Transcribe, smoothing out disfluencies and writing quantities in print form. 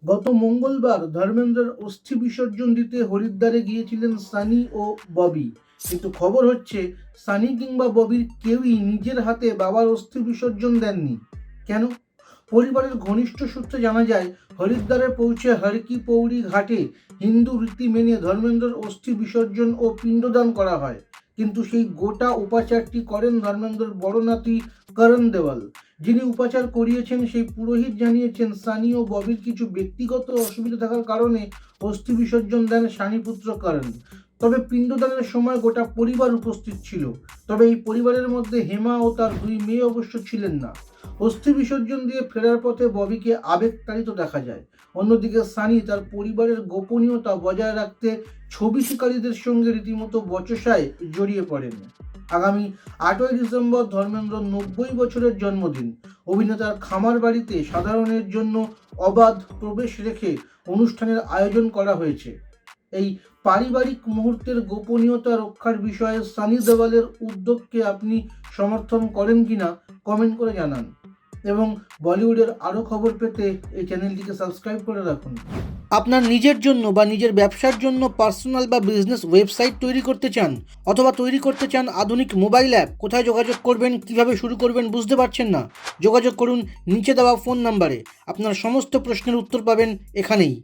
গত মঙ্গলবার ধর্মেন্দ্রের অস্থি বিসর্জন দিতে হরিদ্বারে গিয়েছিলেন সানি ও ববি। কিন্তু খবর হচ্ছে সানি কিংবা ববির কেউই নিজের হাতে বাবার অস্থি বিসর্জন দেননি। কেন? পরিবারের ঘনিষ্ঠ সূত্রে জানা যায়, হরিদ্বারে পৌঁছে হরকি পৌড়ি ঘাটে হিন্দু রীতি মেনে ধর্মেন্দ্রের অস্থি বিসর্জন ও পিণ্ডদান করা হয়। কিন্তু সেই গোটা উপাচারটি করেন ধর্মেন্দ্রের বড় নাতি করণ দেওয়াল। যিনি উপাচার করিয়েছেন সেই পুরোহিত জানিয়েছেন, সানি ও ববির কিছু ব্যক্তিগত অসুবিধা থাকার কারণে অস্থি বিসর্জন দেন সানিপুত্র করণ। তবে পিণ্ডদানের সময় গোটা পরিবার উপস্থিত ছিল। তবে এই পরিবারের মধ্যে হেমা ও তার দুই মেয়ে অবশ্য ছিলেন না। অস্থি বিসর্জন দিয়ে ফেরার পথে ববিকে আবেগতাড়িত দেখা যায়। অন্যদিকে সানি তার পরিবারের গোপনীয়তা বজায় রাখতে ছবি শিকারীদের সঙ্গে রীতিমতো বচসায় জড়িয়ে পড়েন। আগামী 8ই ডিসেম্বর ধর্মেন্দ্র 90 বছরের জন্মদিন। অভিনেতার খামার বাড়িতে সাধারণের জন্য অবাধ প্রবেশ রেখে অনুষ্ঠানের আয়োজন করা হয়েছে। এই পারিবারিক মুহূর্তের গোপনীয়তা রক্ষার বিষয়ে সানি দেওয়ালের উদ্যোগকে আপনি সমর্থন করেন কিনা কমেন্ট করে জানান। এবং বলিউডের আরও খবর পেতে এই চ্যানেলটিকে সাবস্ক্রাইব করে রাখুন। আপনার নিজের জন্য বা নিজের ব্যবসার জন্য পার্সোনাল বা বিজনেস ওয়েবসাইট তৈরি করতে চান, অথবা তৈরি করতে চান আধুনিক মোবাইল অ্যাপ, কোথায় যোগাযোগ করবেন, কিভাবে শুরু করবেন বুঝতে পারছেন না? যোগাযোগ করুন নিচে দেওয়া ফোন নাম্বারে। আপনার সমস্ত প্রশ্নের উত্তর পাবেন এখানেই।